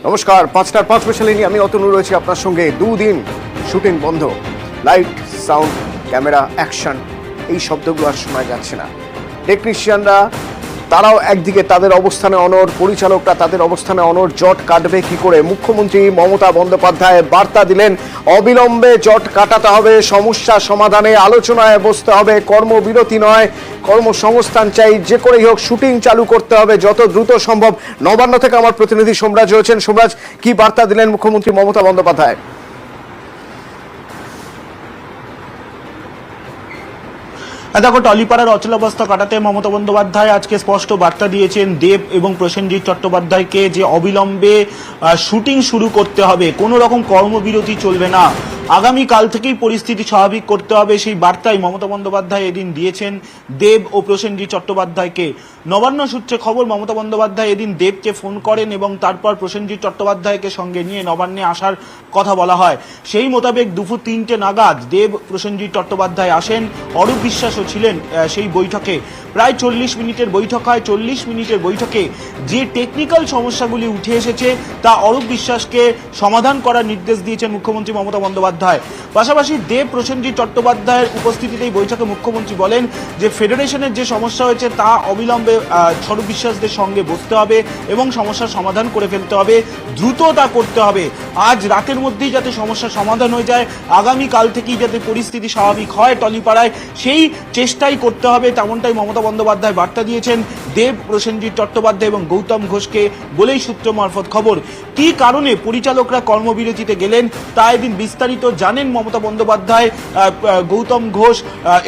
নমস্কার, 5টার 5 স্পেশালে নিয়ে আমি অতনু রয়েছি আপনার সঙ্গে। দুদিন শুটিং বন্ধ, লাইট সাউন্ড ক্যামেরা অ্যাকশন এই শব্দগুলো আর শোনা যাচ্ছে না। টেকনিশিয়ানরা তারাও একদিকে তাদের অবস্থানে অনড়, পরিচালকরা তাদের অবস্থানে অনড়। জট কাটবে কি করে? মুখ্যমন্ত্রী মমতা বন্দ্যোপাধ্যায় বার্তা দিলেন, অবিলম্বে জট কাটাতে হবে, সমস্যা সমাধানে আলোচনায় বসতে হবে, কর্মবিরতি নয়, কর্মসংস্থান চাই, যে করেই হোক শুটিং চালু করতে হবে যত দ্রুত সম্ভব। নবান্ন থেকে আমার প্রতিনিধি সোমরাজ রয়েছেন। সোমরাজ, কি বার্তা দিলেন মুখ্যমন্ত্রী মমতা বন্দ্যোপাধ্যায়? দেখো, টলিপাড়ার অচলাবস্থা কাটাতে মমতা বন্দ্যোপাধ্যায় আজকে স্পষ্ট বার্তা দিয়েছেন দেব এবং প্রসেনজিৎ চট্টোপাধ্যায়কে যে অবিলম্বে শুটিং শুরু করতে হবে, কোনো রকম কর্মবিরতি চলবে না, আগামীকাল থেকেই পরিস্থিতি স্বাভাবিক করতে হবে। সেই বার্তাই মমতা বন্দ্যোপাধ্যায় এদিন দিয়েছেন দেব ও প্রসেনজিৎ চট্টোপাধ্যায়কে। নবান্ন সূত্রে খবর, মমতা বন্দ্যোপাধ্যায় এদিন দেবকে ফোন করেন এবং তারপর প্রসেনজিৎ চট্টোপাধ্যায়কে সঙ্গে নিয়ে নবান্নে আসার কথা বলা হয়। সেই মোতাবেক দুপুর 3টে নাগাদ দেব প্রসেনজিৎ চট্টোপাধ্যায় আসেন। অরূপ বিশ্বাসও ছিলেন সেই বৈঠকে। প্রায় 40 মিনিটের বৈঠক হয়। 40 মিনিটের বৈঠকে যে টেকনিক্যাল সমস্যাগুলি উঠে এসেছে তা অরূপ বিশ্বাসকে সমাধান করার নির্দেশ দিয়েছেন মুখ্যমন্ত্রী মমতা বন্দ্যোপাধ্যায়। পাশাপাশি দেব প্রসেনজিৎ চট্টোপাধ্যায়ের উপস্থিতিতে এই বৈঠকে মুখ্যমন্ত্রী বলেন যে ফেডারেশনের যে সমস্যা হয়েছে তা অবিলম্বে অরূপ বিশ্বাসদের সঙ্গে বসতে হবে এবং সমস্যার সমাধান করে ফেলতে হবে, দ্রুত তা করতে হবে। আজ রাতের মধ্যেই যাতে সমস্যার সমাধান হয়ে যায়, আগামীকাল থেকেই যাতে পরিস্থিতি স্বাভাবিক হয় টলিপাড়ায়, সেই চেষ্টাই করতে হবে, তেমনটাই মমতা বন্দ্যোপাধ্যায় বার্তা দিয়েছেন দেব প্রসেনজিৎ চট্টোপাধ্যায় এবং গৌতম ঘোষকে বলেই সূত্র মারফত খবর। কি কারণে পরিচালকরা কর্মবিরতিতে গেলেন তা এদিন বিস্তারিত জানেন মমতা বন্দ্যোপাধ্যায় গৌতম ঘোষ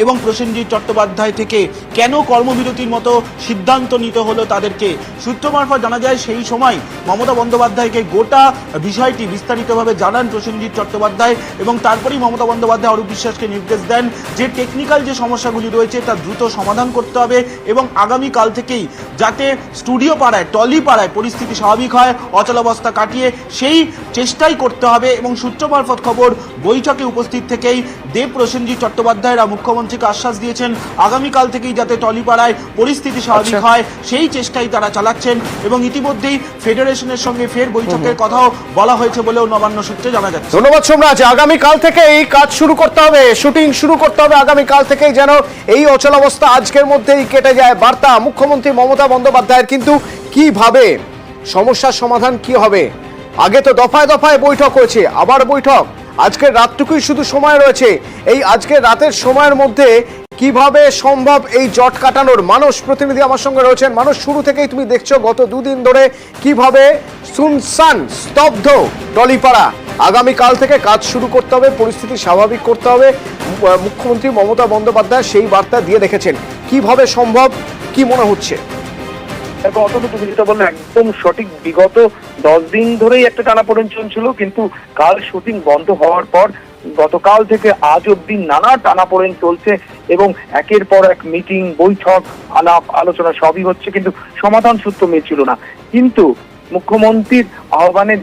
এবং প্রসেনজিৎ চট্টোপাধ্যায় থেকে। কেন কর্মবিরতির মতো সিদ্ধান্ত নিতে হলো তাদেরকে, সূত্র মারফত জানা যায় সেই সময় মমতা বন্দ্যোপাধ্যায়কে গোটা বিষয়টি বিস্তারিতভাবে জানান প্রসেনজিৎ চট্টোপাধ্যায় এবং তারপরেই মমতা বন্দ্যোপাধ্যায় অরূপ বিশ্বাসকে নির্দেশ দেন যে টেকনিক্যাল যে সমস্যাগুলি রয়েছে তা দ্রুত সমাধান করতে হবে এবং আগামীকাল থেকেই যাতে স্টুডিও পাড়ায় টলিপাড়ায় পরিস্থিতি স্বাভাবিক হয়, অচলাবস্থা কাটিয়ে সেই চেষ্টাই করতে হবে। এবং সূত্র মারফত খবর, বৈঠকে উপস্থিত থেকেই দেব প্রসেনজিৎ চট্টোপাধ্যায়রা মুখ্যমন্ত্রীকে আশ্বাস দিয়েছেন আগামীকাল থেকেই যাতে টলিপাড়ায় পরিস্থিতি স্বাভাবিক হয় সেই চেষ্টাই তারা চালাচ্ছেন এবং ইতিমধ্যেই ফেডারেশনের সঙ্গে ফের বৈঠকের কথাও বলা হয়েছে বলেও নবান্ন সূত্রে জানা যাচ্ছে। ধন্যবাদ সোমরাজ। আগামীকাল থেকে এই কাজ শুরু করতে হবে, শুটিং শুরু করতে হবে আগামীকাল থেকেই, যেন এই অচলাবস্থা আজকের মধ্যেই কেটে যায়। বার্তা মুখ্যমন্ত্রী মমতা বন্দ্যোপাধ্যায়ের। কিন্তু কিভাবে সমস্যার সমাধান কি হবে? আগে তো দফায় দফায় বৈঠক হয়েছে, আবার বৈঠক, আজকের রাতটুকুই শুধু সময় রয়েছে। এই আজকের রাতের সময়ের মধ্যে কিভাবে সম্ভব এই জট কাটানোর? মানুষ প্রতিনিধি আমার সঙ্গে রয়েছেন। মানুষ, শুরু থেকেই তুমি দেখছো গত দুদিন ধরে কিভাবে সুনসান স্তব্ধ টলিপাড়া। আগামীকাল থেকে কাজ শুরু করতে হবে, পরিস্থিতি স্বাভাবিক করতে হবে। মুখ্যমন্ত্রী মমতা বন্দ্যোপাধ্যায় সেই বার্তা দিয়ে রেখেছেন। কিভাবে সম্ভব, কি মনে হচ্ছে? তুমি যেটা বললে একদম সঠিক। বিগত 10 দিন ধরেই একটা টানাপোড়েন চলছিল, কিন্তু কাল শুটিং বন্ধ হওয়ার পর গতকাল থেকে আজ অব্দি নানা টানাপোড়েন চলছে এবং একের পর এক মিটিং, বৈঠক, আলাপ আলোচনা সবই হচ্ছে, কিন্তু সমাধান সূত্র মিলছিল না। কিন্তু মুখ্যমন্ত্রীর আহ্বানে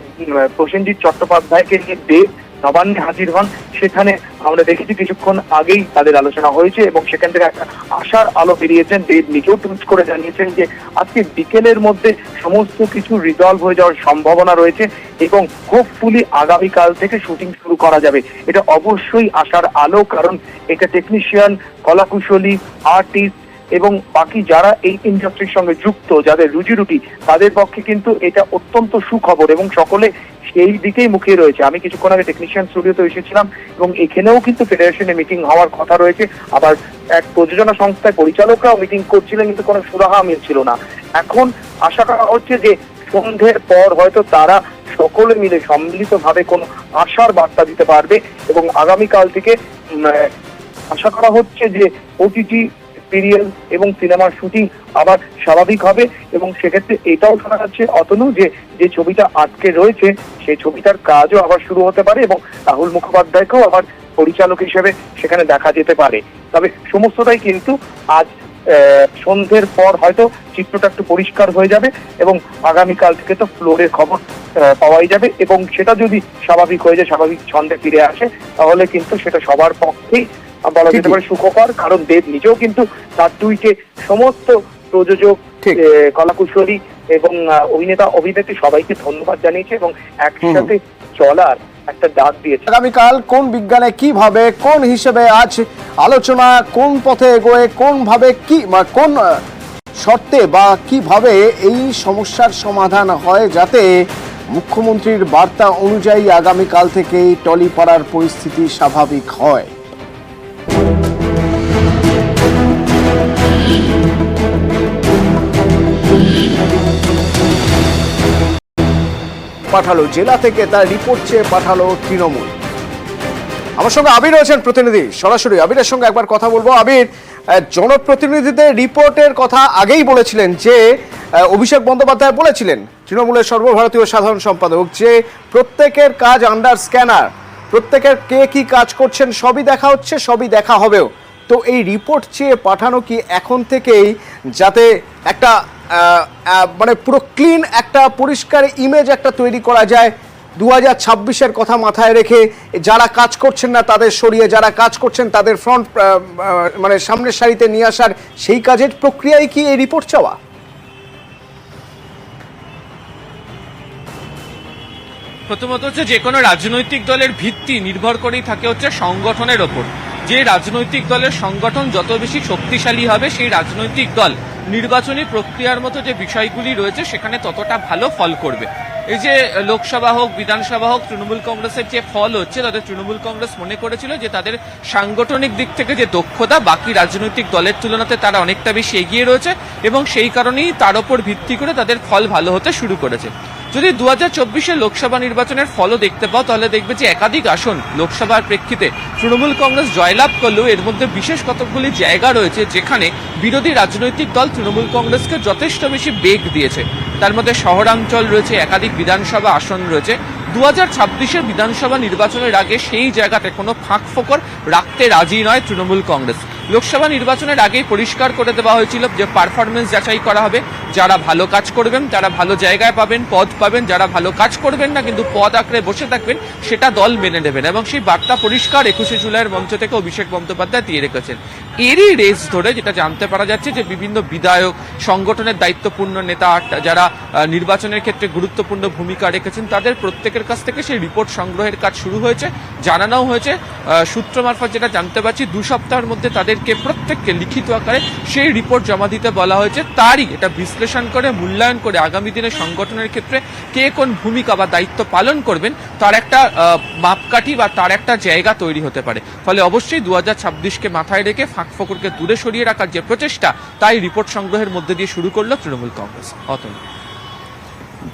প্রসেনজিৎ চট্টোপাধ্যায়কে নিয়ে দেব নবান্নে হাজির হন। সেখানে আমরা দেখেছি কিছুক্ষণ আগেই তাদের আলোচনা হয়েছে এবং সেখান থেকে একটা আশার আলো বেরিয়েছেন। দেব নিজেও টুইট করে জানিয়েছেন যে আজকে বিকেলের মধ্যে সমস্ত কিছু রিজলভ হয়ে যাওয়ার সম্ভাবনা রয়েছে এবং হোপফুলি আগামীকাল থেকে শুটিং শুরু করা যাবে। এটা অবশ্যই আশার আলো, কারণ এটা টেকনিশিয়ান, কলাকুশলী, আর্টিস্ট এবং বাকি যারা এই ইন্ডাস্ট্রির সঙ্গে যুক্ত, যাদের রুজি রুটি, তাদের পক্ষে কিন্তু এটা অত্যন্ত সুখবর এবং সকলে সেই দিকেই মুখিয়ে রয়েছে। আমি কিছুক্ষণ আগে টেকনিশিয়ান স্টুডিওতে এসেছিলাম এবং এখানেও কিন্তু ফেডারেশনে মিটিং হওয়ার কথা রয়েছে। আবার এক প্রযোজনা সংস্থায় পরিচালকরাও মিটিং করছিলেন, কিন্তু কোনো সুরাহা মিলছিল না। এখন আশা করা হচ্ছে যে সন্ধ্যের পর হয়তো তারা সকলে মিলে সম্মিলিতভাবে কোনো আশার বার্তা দিতে পারবে এবং আগামীকাল থেকে আশা করা হচ্ছে যে ওটিটি সিরিয়াল এবং সিনেমার শুটিং আবার স্বাভাবিক হবে এবং সেক্ষেত্রে এটাও শোনা যাচ্ছে অতনু যে ছবিটা আটকে রয়েছে সেই ছবিটার কাজও আবার শুরু হতে পারে এবং রাহুল মুখোপাধ্যায়কেও আবার পরিচালক হিসেবে সেখানে দেখা যেতে পারে। তবে সমস্তটাই কিন্তু আজ সন্ধ্যের পর হয়তো চিত্রটা একটু পরিষ্কার হয়ে যাবে এবং আগামীকাল থেকে তো ফ্লোরের খবর পাওয়াই যাবে এবং সেটা যদি স্বাভাবিক হয়ে যায়, স্বাভাবিক ছন্দে ফিরে আসে, তাহলে কিন্তু সেটা সবার পক্ষেই বলা যেতে পারে সুখকর। কারণ দেব নিজেও কিন্তু তার টুইটে সমস্ত প্রযোজক ঠিক। কলাকুশলী এবং অভিনেতা অভিনেত্রী সবাইকে ধন্যবাদ জানিয়েছে এবং একসাথে চলার একটা ডাক দিয়েছে। আগামীকাল কোন বিজ্ঞানে কিভাবে কোন হিসেবে আজ আলোচনা, কোন পথে এগোয়, কোন ভাবে কি কোন শর্তে বা কিভাবে এই সমস্যার সমাধান হয়, যাতে মুখ্যমন্ত্রীর বার্তা অনুযায়ী আগামীকাল থেকেই টলিপাড়ার পরিস্থিতি স্বাভাবিক হয়। পাঠালো জেলা থেকে, তার রিপোর্ট চেয়ে পাঠালো তৃণমূল। আমার সঙ্গে আবির রয়েছেন প্রতিনিধি, সরাসরি আবিরের সঙ্গে একবার কথা বলবো। আবির, জনপ্রতিনিধিদের রিপোর্টের কথা আগেই বলেছিলেন যে অভিষেক বন্দ্যোপাধ্যায় বলেছিলেন, তৃণমূলের সর্বভারতীয় সাধারণ সম্পাদক, যে প্রত্যেকের কাজ আন্ডার স্ক্যানার, প্রত্যেকের কে কি কাজ করছেন সবই দেখা হচ্ছে, সবই দেখা হবেও। তো এই রিপোর্ট চেয়ে পাঠানো কি এখন থেকেই, যাতে একটা মানে পুরো ক্লিন একটা পরিষ্কার ইমেজ একটা তৈরি করা যায় 2026-এর কথা মাথায় রেখে, যারা কাজ করছেন না তাদের সরিয়ে, যারা কাজ করছেন তাদের ফ্রন্ট মানে সামনের সারিতে নিয়ে আসার, সেই কাজের প্রক্রিয়ায় কি এই রিপোর্ট চাওয়া? প্রথমত হচ্ছে যে কোনো রাজনৈতিক দলের ভিত্তি নির্ভর করেই থাকে হচ্ছে সংগঠনের ওপর। যে রাজনৈতিক দলের সংগঠন যত বেশি শক্তিশালী হবে, সেই রাজনৈতিক দল নির্বাচনী প্রক্রিয়ার মতো যে বিষয়গুলি রয়েছে সেখানে ততটা ভালো ফল করবে। এই যে লোকসভা হোক, বিধানসভা হোক, তৃণমূল কংগ্রেসের যে ফল হচ্ছে, তাদের তৃণমূল কংগ্রেস মনে করেছিল যে তাদের সাংগঠনিক দিক থেকে যে দক্ষতা বাকি রাজনৈতিক দলের তুলনাতে তারা অনেকটা বেশি এগিয়ে রয়েছে এবং সেই কারণেই তার ওপর ভিত্তি করে তাদের ফল ভালো হতে শুরু করেছে। যদি 2024-এর লোকসভা নির্বাচনের ফলও দেখতে পাও, তাহলে দেখবে যে একাধিক আসন লোকসভার প্রেক্ষিতে তৃণমূল কংগ্রেস জয়লাভ করলেও এর মধ্যে বিশেষ কতকগুলি জায়গা রয়েছে যেখানে বিরোধী রাজনৈতিক দল তৃণমূল কংগ্রেসকে যথেষ্ট বেশি বেগ দিয়েছে। তার মধ্যে শহরাঞ্চল রয়েছে, একাধিক বিধানসভা আসন রয়েছে। 2026-এর বিধানসভা নির্বাচনের আগে সেই জায়গাতে কোনো ফাঁক ফোকর রাখতে রাজি নয় তৃণমূল কংগ্রেস। লোকসভা নির্বাচনের আগেই পরিষ্কার করে দেওয়া হয়েছিল যে পারফরমেন্স যাচাই করা হবে, যারা ভালো কাজ করবেন তারা ভালো জায়গায় পাবেন, পদ পাবেন, যারা ভালো কাজ করবেন না কিন্তু পদ আঁকড়ে বসে থাকবেন সেটা দল মেনে নেবেন, এবং সেই বার্তা পরিষ্কার 21শে জুলাইয়ের মঞ্চ থেকে অভিষেক বন্দ্যোপাধ্যায় দিয়ে রেখেছেন। এরই রেস ধরে যেটা জানতে পারা যাচ্ছে যে বিভিন্ন বিধায়ক, সংগঠনের দায়িত্বপূর্ণ নেতা, যারা নির্বাচনের ক্ষেত্রে গুরুত্বপূর্ণ ভূমিকা রেখেছেন, তাদের প্রত্যেকের কাছ থেকে সেই রিপোর্ট সংগ্রহের কাজ শুরু হয়েছে। জানানো হয়েছে, সূত্র মারফত যেটা জানতে পারছি, 2 সপ্তাহের মধ্যে তাদেরকে প্রত্যেককে লিখিত আকারে সেই রিপোর্ট জমা দিতে বলা হয়েছে। তারই এটা বিশ্লেষণ করে, মূল্যায়ন করে আগামী দিনে সংগঠনের ক্ষেত্রে কে কোন ভূমিকা বা দায়িত্ব পালন করবেন তার একটা মাপকাঠি বা তার একটা জায়গা তৈরি হতে পারে। ফলে অবশ্যই 2026-কে মাথায় রেখে ফাঁক ফোকরকে দূরে সরিয়ে রাখার যে প্রচেষ্টা, তাই রিপোর্ট সংগ্রহের মধ্যে দিয়ে শুরু করলো তৃণমূল কংগ্রেস।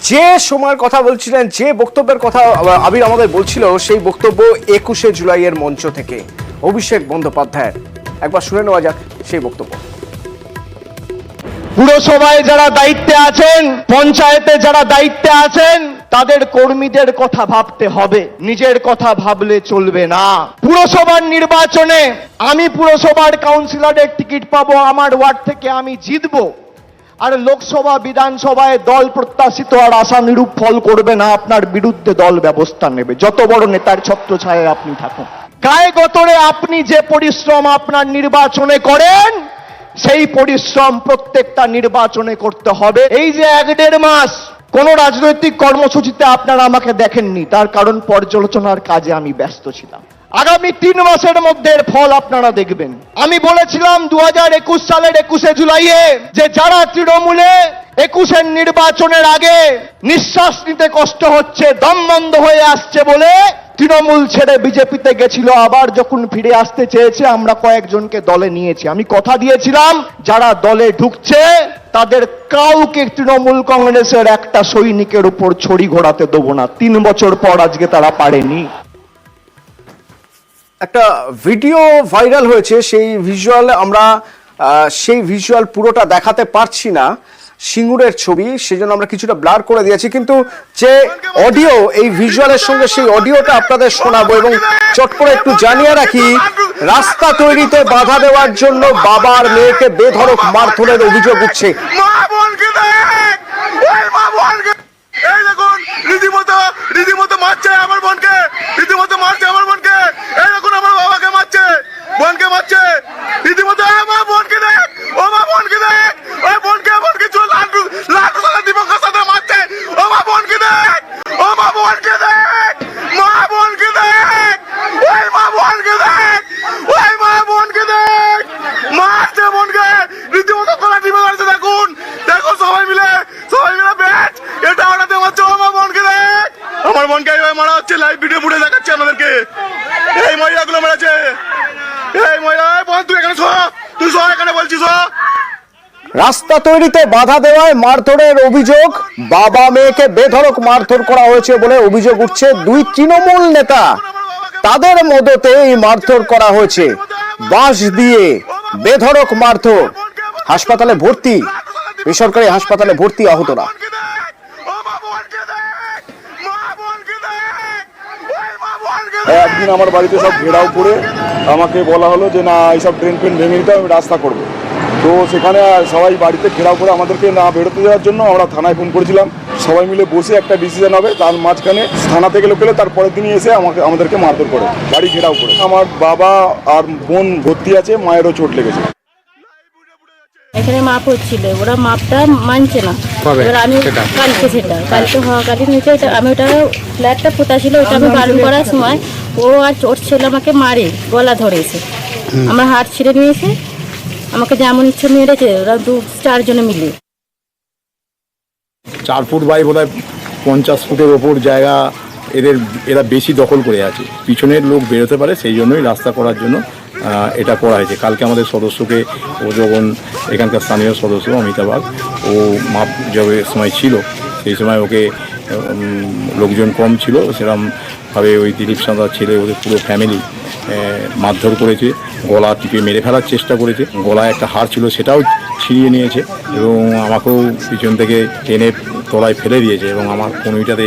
যে সময়ের কথা বলছিলেন, যে বক্তব্যের কথা আবির আমাদের বলছিল, সেই বক্তব্য 21শে জুলাইয়ের মঞ্চ থেকে অভিষেক বন্দ্যোপাধ্যায়ের। একবার শুনে নেওয়া যাক সেই বক্তব্য। পুরসভায় যারা দায়িত্বে আছেন, পঞ্চায়েতে যারা দায়িত্বে আছেন, তাদের কর্মীদের কথা ভাবতে হবে, নিজের কথা ভাবলে চলবে না। পুরসভার নির্বাচনে আমি পুরসভার কাউন্সিলরের টিকিট পাবো, আমার ওয়ার্ড থেকে আমি জিতবো, আর লোকসভা বিধানসভায় দল প্রত্যাশিত আর আশানুরূপ ফল করবে না, আপনার বিরুদ্ধে দল ব্যবস্থা নেবে, যত বড় নেতার ছত্রছায়ায় আপনি থাকুন। গায়ে গতরে আপনি যে পরিশ্রম আপনার নির্বাচনে করেন, সেই পরিশ্রম প্রত্যেকটা নির্বাচনে করতে হবে। এই যে 1-1.5 মাস কোন রাজনৈতিক কর্মসূচিতে আপনারা আমাকে দেখেননি, তার কারণ পর্যালোচনার কাজে আমি ব্যস্ত ছিলাম। আগামী 3 মাসের মধ্যে এর ফল আপনারা দেখবেন। আমি বলেছিলাম 2021 সালের 21শে জুলাইয়ে যে যারা তৃণমূলে 21-এর নির্বাচনের আগে নিঃশ্বাস নিতে কষ্ট হচ্ছে, দম বন্ধ হয়ে আসছে বলে তৃণমূল ছেড়ে বিজেপিতে গেছিল, আবার যখন ফিরে আসতে চেয়েছে আমরা কয়েকজনকে দলে নিয়েছি। আমি কথা দিয়েছিলাম যারা দলে ঢুকছে তাদের কাউকে তৃণমূল কংগ্রেসের একটা সৈনিকের উপর ছড়ি ঘোরাতে দেবো না। 3 বছর পর আজকে তারা পারেনি। একটা ভিডিও ভাইরাল হয়েছে, সেই ভিজুয়াল আমরা সেই ভিজুয়াল পুরোটা দেখাতে পারছি না, সিঙ্গুরের ছবি, সেজন্য আমরা কিছুটা ব্লার করে দিয়েছি, কিন্তু যে অডিও এই ভিজুয়ালের সঙ্গে সেই অডিওটা আপনাদের শোনাবো। এবং চট করে একটু জানিয়ে রাখি, রাস্তা তৈরিতে বাধা দেওয়ার জন্য বাবার মেয়েকে বেধড়ক মারধরের অভিযোগ উঠছে। রীতিমতো মারছে আমার বোনকে, রীতিমতো মারছে আমার বোনকে, এই দেখুন আমার বাবাকে মারছে, বোনকে মারছে, রীতিমতো আমার বোনকে দেখ, ও মা বোনকে দেখ, ওই বোনকে চল রাস্তা তৈরিতে বাধা দেওয়ায় মারধরের অভিযোগ, বাবা মেয়েকে বেধড়ক মারধর করা হয়েছে বলে অভিযোগ উঠছে। দুই তৃণমূল নেতা তাদের মদতে এই মারধর করা হয়েছে, বাঁশ দিয়ে বেধড়ক মারধর। হাসপাতালে ভর্তি, বেসরকারি হাসপাতালে ভর্তি আহতরা। একদিন আমার বাড়িতে সব ঘেরাও করে আমাকে বলা হলো যে না এইসব ড্রেন ফ্রেন ভেঙে দিতে আমি রাস্তা করবো। তো সেখানে সবাই বাড়িতে ঘেরাও করে আমাদেরকে না বেরোতে দেওয়ার জন্য আমরা থানায় ফোন করেছিলাম। সবাই মিলে বসে একটা ডিসিশন হবে, তার মাঝখানে থানা থেকে লোক এলো, তারপরের দিনই এসে আমাদেরকে মারধর করে, বাড়ি ঘেরাও করে। আমার বাবা আর বোন ভর্তি আছে, মায়েরও চোট লেগেছে। এখানে মাপ হচ্ছিল, ওরা মাপটা মানছে না। এবার আমি কালকে হওয়াকালীন নিচে আমি ওটা ফ্ল্যাটটা পোতা ছিল, ওটা আমি বারণ করার সময় ও আর ওর ছেলে আমাকে মারে, গলা ধরেছে, আমার হাত ছিঁড়ে নিয়েছে, আমাকে যেমন ইচ্ছে মেরেছে ওরা 2-4 জনে মিলে। 4 ফুট বাই বোধহয় 50 ফুটের ওপর জায়গা এরা বেশি দখল করে আছে। পিছনের লোক বেরোতে পারে, সেই জন্যই রাস্তা করার জন্য এটা করা হয়েছে। কালকে আমাদের সদস্যকে, ও যখন এখানকার স্থানীয় সদস্য অমিতাভ, ও মাপ জবের সময় ছিল, সেই সময় ওকে লোকজন কম ছিল, সেরকমভাবে ওই দিলীপ সাঁতার ছেলে ওদের পুরো ফ্যামিলি মারধর করেছে, গলা টিপে মেরে ফেলার চেষ্টা করেছে, গলায় একটা হাড় ছিল সেটাও ছিঁড়িয়ে নিয়েছে এবং আমাকেও পিছন থেকে টেনে তলায় ফেলে দিয়েছে এবং আমার কনুইটাতে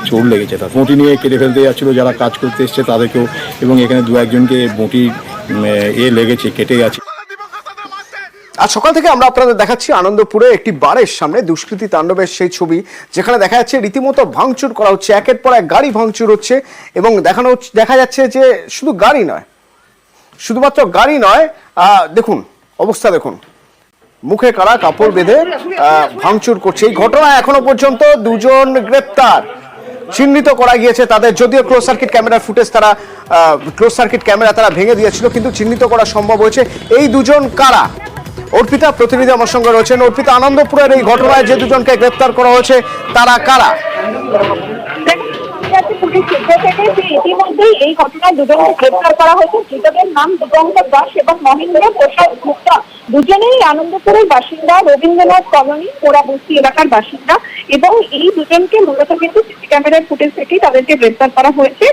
চোট লেগেছে। তার বঁটি নিয়ে কেটে ফেলতে যাচ্ছিলো যারা কাজ করতে এসছে তাদেরকেও, এবং এখানে 2-1 জনকে বঁটি লেগেছে, কেটে গেছে। আজ সকাল থেকে আমরা আপনাদের দেখাচ্ছি আনন্দপুরে একটি বারের সামনে দুষ্কৃতী তাণ্ডবের সেই ছবি, যেখানে দেখা যাচ্ছে রীতিমতো ভাঙচুর করা হচ্ছে, একের পর এক গাড়ি ভাঙচুর হচ্ছে এবং দেখা যাচ্ছে যে শুধু গাড়ি নয়, শুধুমাত্র গাড়ি নয়, দেখুন অবস্থা দেখুন, মুখে কারা কাপড় বেঁধে ভাঙচুর করছে। এই ঘটনায় এখনো পর্যন্ত 2 জন গ্রেপ্তার, চিহ্নিত করা গিয়েছে তাদের। যদিও ক্লোজ সার্কিট ক্যামেরার ফুটেজ তারা ভেঙে দিয়েছিল, কিন্তু চিহ্নিত করা সম্ভব হয়েছে। এই 2 জন কারা? অর্পিতা প্রতিনিধি আমার সঙ্গে রয়েছেন। অর্পিতা, আনন্দপুরের এই ঘটনায় যে 2 জনকে গ্রেপ্তার করা হয়েছে তারা কারা? ইতিমধ্যেই এই ঘটনায় 2 জনকে গ্রেপ্তার করা হয়েছে। ধৃতদের নাম দিগঙ্কর দাস এবং মহেন্দ্র প্রসাদ গুপ্তা। দুজনেই আনন্দপুরের বাসিন্দা, রবীন্দ্রনাথ কলোনি পোড়াবস্তি এলাকার বাসিন্দা, এবং এই 2 জনকে মূলত কিন্তু সিসি ক্যামেরার ফুটেজ থেকেই তাদেরকে গ্রেপ্তার করা হয়েছে।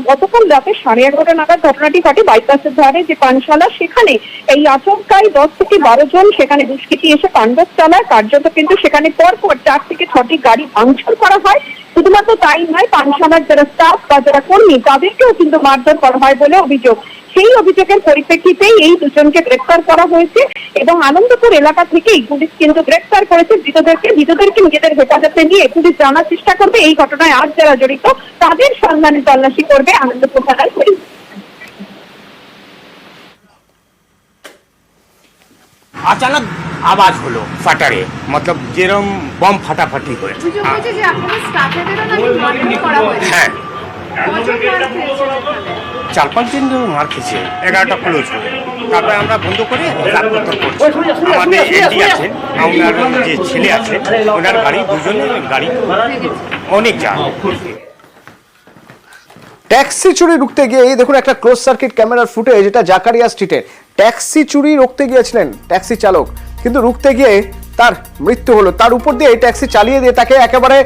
গতকাল রাতে 11:30 নাগাদ ঘটনাটি ঘটে বাইপাসের ধারে যে পানশালা, সেখানে এই আচমকাই 10 থেকে 12 জন সেখানে দুষ্কৃতী এসে তাণ্ডব চালায়। কার্যত কিন্তু সেখানে পরপর 4 থেকে 6টি গাড়ি ভাঙচুর করা হয়। শুধুমাত্র তাই নয়, পানশালার যারা স্টাফ বা যারা কর্মী তাদেরকেও কিন্তু মারধর করা হয় বলে অভিযোগ। সেই অভিযোগের পরিপ্রেক্ষিতেই এই 2 জনকে গ্রেপ্তার করা হয়েছে এবং আনন্দপুর এলাকা থেকেই পুলিশ কিন্তু গ্রেপ্তার করেছে ধৃতদেরকে নিজেদের হেফাজতে নিয়ে পুলিশ জানার চেষ্টা করবে এই ঘটনায় আজ যারা জড়িত তাদের সন্ধানে তল্লাশি করবে আনন্দপুর থানার পুলিশ। अचानक आवाज हलो फाटारे, मतलब जेरम बम फाटाफाटी করে। হ্যাঁ 4-5 দিন ধরে মার খেয়েছে, 11টা ক্লোজ করে, তারপরে আমরা বন্ধ করে আমাদের এমডি আছেন, ওনার যে ছেলে আছে ওনার গাড়ি, 2 জনের গাড়ি অনেক যায়। ট্যাক্সি চুরি রুখতে গিয়ে এই দেখুন একটা ক্লোজ সার্কিট ক্যামেরার ফুটেজ, এটা জাকারিয়া স্ট্রিটে ট্যাক্সি চুরি রুখতে গিয়েছিলেন ট্যাক্সি চালক, কিন্তু রুখতে গিয়ে তার মৃত্যু হলো। তার উপর দিয়ে এই ট্যাক্সি চালিয়ে দিয়ে তাকে একেবারে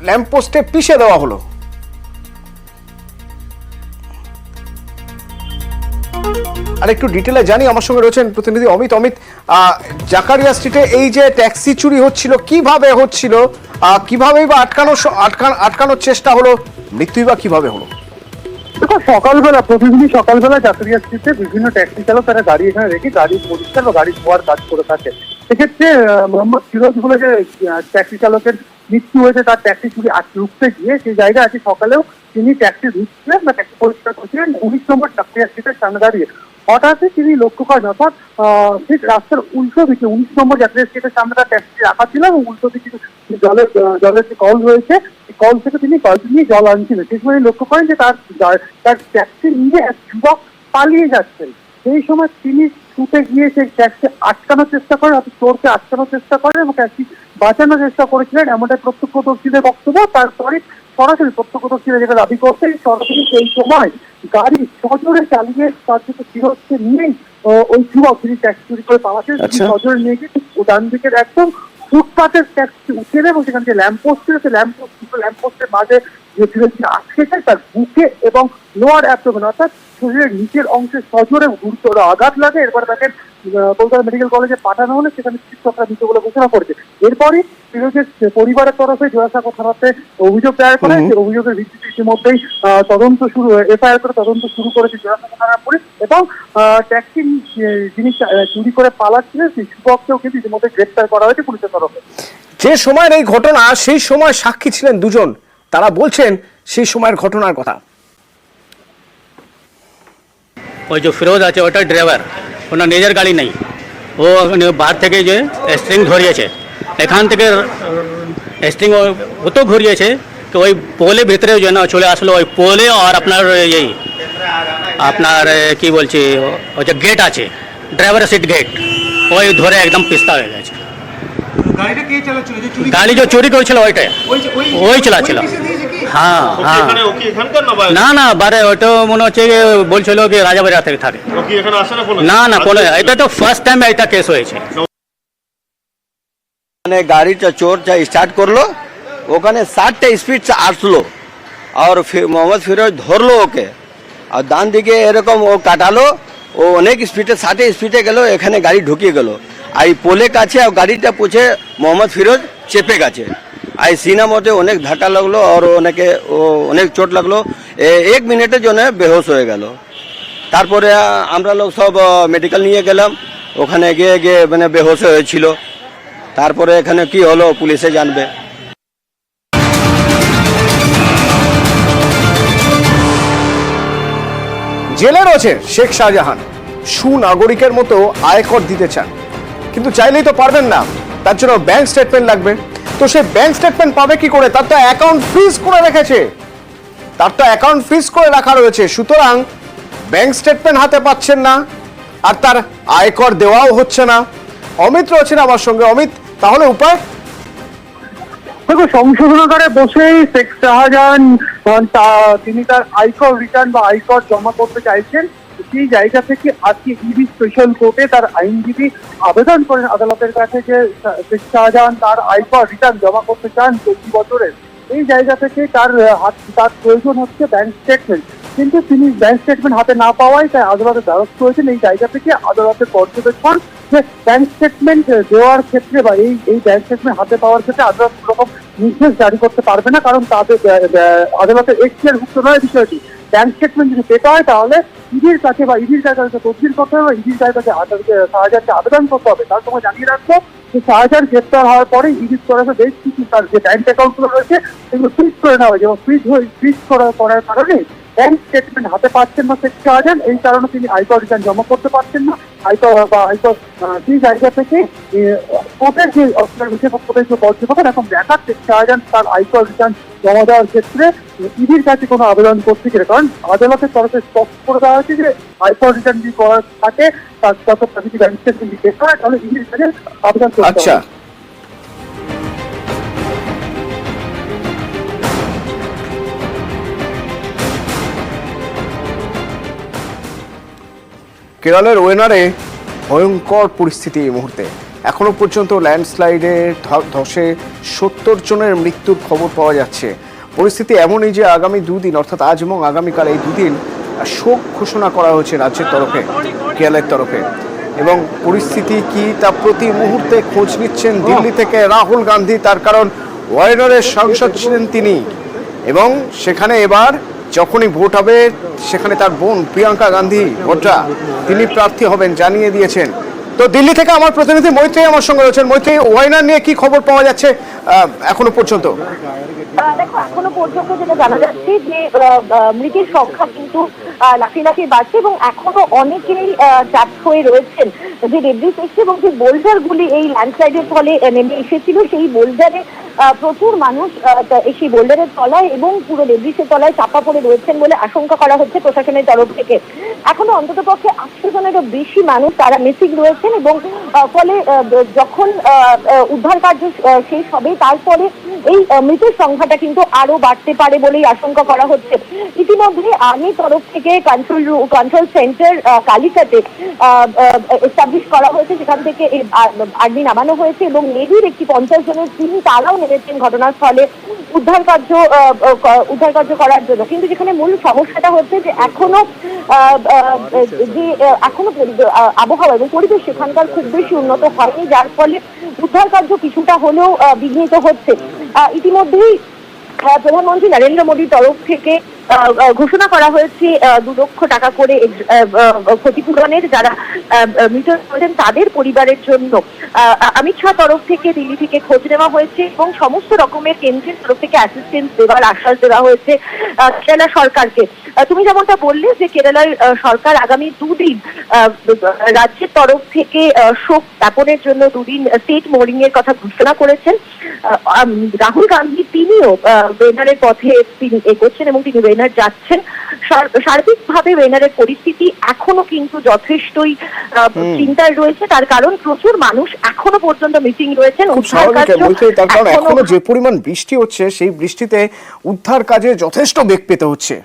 ল্যাম্পপোস্টে পিষে দেওয়া হলো। আর একটু ডিটেলে জানি, আমার সঙ্গে রয়েছেন প্রতিনিধি অমিত। জাকারিয়া স্ট্রিটে এই যে ট্যাক্সি চুরি হচ্ছিল, কিভাবে হচ্ছিল, কিভাবেই বা আটকানোর চেষ্টা হলো, মৃত্যুই বা কিভাবে হলো? দেখো, প্রতিদিনই সকালবেলা জাকারিয়া স্ট্রিটে বিভিন্ন ট্যাক্সি চালক তারা গাড়ি এখানে রেখে গাড়ি পরিষ্কার বা গাড়ি ধোয়ার কাজ করে থাকে। সেক্ষেত্রে মোহাম্মদ ফিরোজ বলে যে ট্যাক্সি চালকের মৃত্যু হয়েছে, তার ট্যাক্সি চুরি রুখতে গিয়ে সেই জায়গায় আজকে সকালেও তিনি ট্যাক্সি ধুচ্ছিলেন বা ট্যাক্সি পরিষ্কার করছিলেন 19 নম্বর জাকারিয়া স্ট্রিটের সামনে দাঁড়িয়ে। হঠাৎই তিনি লক্ষ্য করেন, অর্থাৎ ঠিক রাস্তার উল্টো দিকে 19 নম্বর জাকারিয়া স্ট্রিটের সামনে তার ট্যাক্সি রাখা ছিল এবং উল্টো দিকে জলের যে কল রয়েছে, কল থেকে তিনি কলটি নিয়ে জল আনছিলেন। সেই সময় লক্ষ্য করেন যে তার ট্যাক্সি নিয়ে এক যুবক পালিয়ে যাচ্ছেন। সেই সময় তিনি ছুটে গিয়ে সেই ট্যাক্সি আটকানোর চেষ্টা করেন, অর্থাৎ চোরকে আটকানোর চেষ্টা করেন এবং ট্যাক্সি বাঁচানোর চেষ্টা করেছিলেন, এমনটাই প্রত্যক্ষদর্শীদের বক্তব্য। তারপরে সরাসরি প্রত্যক্ষদর্শীরা যেটা দাবি করছে, সরাসরি সেই সময় গাড়ি সজোরে চালিয়ে তার থেকে ফিরোজকে নিয়েই ওই যুবক যিনি ট্যাক্সি চুরি করে পালাচ্ছেন সজোরে নিয়ে গিয়ে ডান দিকের একদম ফুটপাতের ট্যাক্সি উঠে দেবে এবং সেখান থেকে ল্যাম্পপোস্ট ছিল, সেই ল্যাম্পপোস্টের মাঝে যে ফিরোজকে আটকে যায় তার বুকে এবং লোয়ার অ্যাবডোমেন অর্থাৎ শরীরের নিচের অংশে সজোরে গুরুতর আঘাত লাগে। এরপর তাকে কলকাতা মেডিকেল কলেজে পাঠানো হলে সেখানে চিকিৎসকরা মৃত বলে ঘোষণা করেছে। এরপরই ফিরোজের পরিবারের তরফে জোড়াসাঁকো থানাতে অভিযোগ দায়ের করা হয়েছে। অভিযোগের ভিত্তিতে ইতিমধ্যেই এফআইআর করে তদন্ত শুরু করেছে জোড়াসাঁকো থানার পুলিশ এবং ট্যাক্সি যিনি চুরি করে পালাচ্ছিলেন সেই যুবককেও কিন্তু ইতিমধ্যে গ্রেপ্তার করা হয়েছে পুলিশের তরফে। যে সময়ের এই ঘটনা সেই সময় সাক্ষী ছিলেন দুজন, তারা বলছেন সেই সময়ের ঘটনার কথা। ওই যে ফিরোজ আছে ওটা ড্রাইভার, ওনার নিজের গাড়ি নেই, ও বাহার থেকে যে স্ট্রিং ধরিয়েছে, এখান থেকে স্ট্রিং অত ঘুরিয়েছে তো ওই পোলে ভিতরে যে না চলে আসলো, ওই পোলে আর আপনার এই আপনার কি বলছি ওই যে গেট আছে ড্রাইভারের সিট গেট, ওই ধরে একদম পিস্তা হয়ে গেছে। গাড়ি যে চুরি করেছিল ওইটাই ওই চালাচ্ছিল। হ্যাঁ হ্যাঁ না না বারে ওটা মনে হচ্ছে বলছিল কি রাজাবাড়ি থেকে থাকে। না না কোনো, এটা তো ফার্স্ট টাইম এটা কেস হয়েছে। মানে গাড়িটা চোরটা স্টার্ট করলো, ওখানে 60টা স্পিড আসলো আর মোহাম্মদ ফিরোজ ধরলো ওকে, আর ডান দিকে এরকম ও কাটালো, ও অনেক স্পিডে 60 স্পিডে গেল, এখানে গাড়ি ঢুকিয়ে গেল। আর এই পোলে কাছে গাড়িটা পুছে মোহাম্মদ ফিরোজ চেপে গেছে। আর সিনা মধ্যে অনেক ধাক্কা লাগলো আর অনেক চোট লাগলো, 1 মিনিটের জন্য বেহোশ হয়ে গেল। তারপরে আমরা লোক সব মেডিকেল নিয়ে গেলাম, ওখানে গিয়ে মানে বেহোশ হয়েছিল। তারপরে এখানে কি হলো পুলিশে জানবে। জেলে রয়েছে শেখ শাহজাহান, সুনাগরিকের মতো আয়কর দিতে চান, কিন্তু চাইলেই তো পারবেন না, তার জন্য ব্যাংক স্টেটমেন্ট লাগবে। তো সে ব্যাংক স্টেটমেন্ট পাবে কি করে? তার তো অ্যাকাউন্ট ফ্রিজ করে রেখেছে, রাখা রয়েছে। সুতরাং ব্যাংক স্টেটমেন্ট হাতে পাচ্ছেন না, আর তার আয়কর দেওয়াও হচ্ছে না। অমিত রয়েছেন আমার সঙ্গে। অমিত, তাহলে উপায়? দেখো, সংশোধনাগারে বসেই শেখ শাহজাহান তিনি তার আয়কর রিটার্ন বা আয়কর জমা করতে চাইছেন। সেই জায়গা থেকে আজকে ইডি স্পেশাল কোর্টে তার আইনজীবী আবেদন করেন আদালতের কাছে যে শেখ শাহজাহান তার আয়কর রিটার্ন জমা করতে চান 24 বছরের। এই জায়গা থেকে তার প্রয়োজন হচ্ছে ব্যাংক স্টেটমেন্ট, কিন্তু তিনি ব্যাংক স্টেটমেন্ট হাতে না পাওয়ায় তাই আদালতে দ্বারস্থ হয়েছেন। এই জায়গা থেকে আদালতের পর্যবেক্ষণ যে ব্যাংক স্টেটমেন্ট দেওয়ার ক্ষেত্রে বা এই ব্যাংক স্টেটমেন্ট হাতে পাওয়ার ক্ষেত্রে আদালত কোনো রকম নির্দেশ জারি করতে পারবে না, কারণ তাদের আদালতের এখতিয়ারভুক্ত নয় বিষয়টি। ব্যাংক স্টেটমেন্ট যদি পেতে হয় তাহলে ইডির কাছে বা ইডির কাছে তদবির করতে হবে, ইডির কাছে শাহজাহানকে আবেদন করতে হবে। তার সঙ্গে জানিয়ে রাখবো যে শাহজাহান গ্রেপ্তার হওয়ার পরে ইডির তরফে বেশ কিছু তার যে ব্যাংক অ্যাকাউন্টগুলো রয়েছে সেগুলো ফ্রিজ করে নেওয়া হয়, যেমন ফ্রিজ করার কারণে ব্যাংক স্টেটমেন্ট হাতে পাচ্ছেন না শেখ শাহজাহান। এই কারণে তিনি আয়কর রিটার্ন জমা করতে পারছেন না। আয়কর সেই জায়গা থেকে কোর্টের যে কোর্টের যে পর্যবেক্ষণ এখন দেখার শেখ শাহজাহান তার আয়কর রিটার্ন জমা দেওয়ার ক্ষেত্রে ইডির কাছে কোনো আবেদন করতে গেলে, কারণ আদালতের তরফে স্পষ্ট করে দেওয়া হয়েছে যে আয়কর রিটার্ন যদি করার থাকে তার তত যদি ব্যাংক স্টেটমেন্ট দিতে হয় তাহলে ইডির কাছে আবেদন করতে হবে। আচ্ছা, কেরলের ওয়েনারে ভয়ঙ্কর পরিস্থিতি এই মুহূর্তে। এখনো পর্যন্ত ল্যান্ডস্লাইডে ধসে 70 জনের মৃত্যুর খবর পাওয়া যাচ্ছে। পরিস্থিতি এমনই যে আগামী 2 দিন অর্থাৎ আজ এবং আগামীকাল এই 2 দিন শোক ঘোষণা করা হয়েছে রাজ্যের তরফে, কেরলের তরফে। এবং পরিস্থিতি কি তা প্রতি মুহূর্তে খোঁজ নিচ্ছেন দিল্লি থেকে রাহুল গান্ধী, তার কারণ ওয়ায়নারের সাংসদ ছিলেন তিনি। এবং সেখানে এবার যখনই ভোট হবে সেখানে তার বোন প্রিয়াঙ্কা গান্ধী ভোটরা তিনি প্রার্থী হবেন জানিয়ে দিয়েছেন। তো দিল্লি থেকে আমার প্রতিনিধি মৈত্রী আমার সঙ্গে রয়েছেন। মৈত্রী, ওয়ায়নার নিয়ে কি খবর পাওয়া যাচ্ছে এখনো পর্যন্ত? দেখো, এখনো পর্যন্ত যেটা জানা যাচ্ছে যে মৃতের সংখ্যা কিন্তু লাফিয়ে বাড়ছে এবং এখনো অনেকেই চাপ হয়ে রয়েছেন যে ডেব্রিস এসছে এবং যে বোল্ডার গুলি এই ল্যান্ডস্লাইডের ফলে নেমে এসেছিল সেই বোল্ডারে প্রচুর মানুষ সেই বোল্ডারের তলায় এবং পুরো লেব্রিসের তলায় চাপা পড়ে রয়েছেন বলে আশঙ্কা করা হচ্ছে প্রশাসনের তরফ থেকে। এখনো অন্ততপক্ষে 800 জনেরও বেশি মানুষ তারা মিসিং রয়েছেন এবং ফলে যখন উদ্ধার কার্য শেষ হবে তারপরে এই মৃতের সংখ্যাটা কিন্তু আরো বাড়তে পারে বলেই আশঙ্কা করা হচ্ছে। ইতিমধ্যে আর্মির তরফ থেকে কন্ট্রোল সেন্টার কালিকাতে এস্টাবলিশ করা হয়েছে, সেখান থেকে আর্মি নামানো হয়েছে এবং নেভির একটি 50 জনের টিম তারাও নেমেছেন ঘটনাস্থলে উদ্ধার কার্য করার জন্য। কিন্তু যেখানে মূল সমস্যাটা হচ্ছে যে এখনো আবহাওয়া এবং পরিবেশ সেখানকার খুব বেশি উন্নত হয়নি, যার ফলে উদ্ধার কার্য কিছুটা হলেও বিঘ্নিত হচ্ছে। ইতিমধ্যেই প্রধানমন্ত্রী নরেন্দ্র মোদীর তরফ থেকে ঘোষণা করা হয়েছে 2 লক্ষ টাকা করে ক্ষতিপূরণের, যারা মৃত হয়েছেন তাদের পরিবারের জন্য। অমিত শাহ তরফ থেকে দিল্লি থেকে খোঁজ নেওয়া হয়েছে এবং সমস্ত রকমের কেন্দ্রের তরফ থেকে অ্যাসিস্ট্যান্স দেওয়ার আশ্বাস দেওয়া হয়েছে কেরালা সরকারকে। তুমি যেমনটা বললে যে কেরালার সরকার আগামী 2 দিন রাজ্যের তরফ থেকে শোক জ্ঞাপনের জন্য 2 দিন স্টেট মোর্নিং এর কথা ঘোষণা করেছেন। রাহুল গান্ধী তিনিও ওয়েনারের পথে তিনি এগোচ্ছেন এবং তিনি ওয়েনার যাচ্ছেন। সার্বিকভাবে ওয়েনারের পরিস্থিতি এখনো কিন্তু যথেষ্টই চিন্তায় রয়েছে, তার কারণ প্রচুর মানুষ এখনো পর্যন্ত মিসিং রয়েছেন। এখনো যে পরিমাণ বৃষ্টি হচ্ছে সেই বৃষ্টিতে উদ্ধার কাজে যথেষ্ট বেগ পেতে হচ্ছে।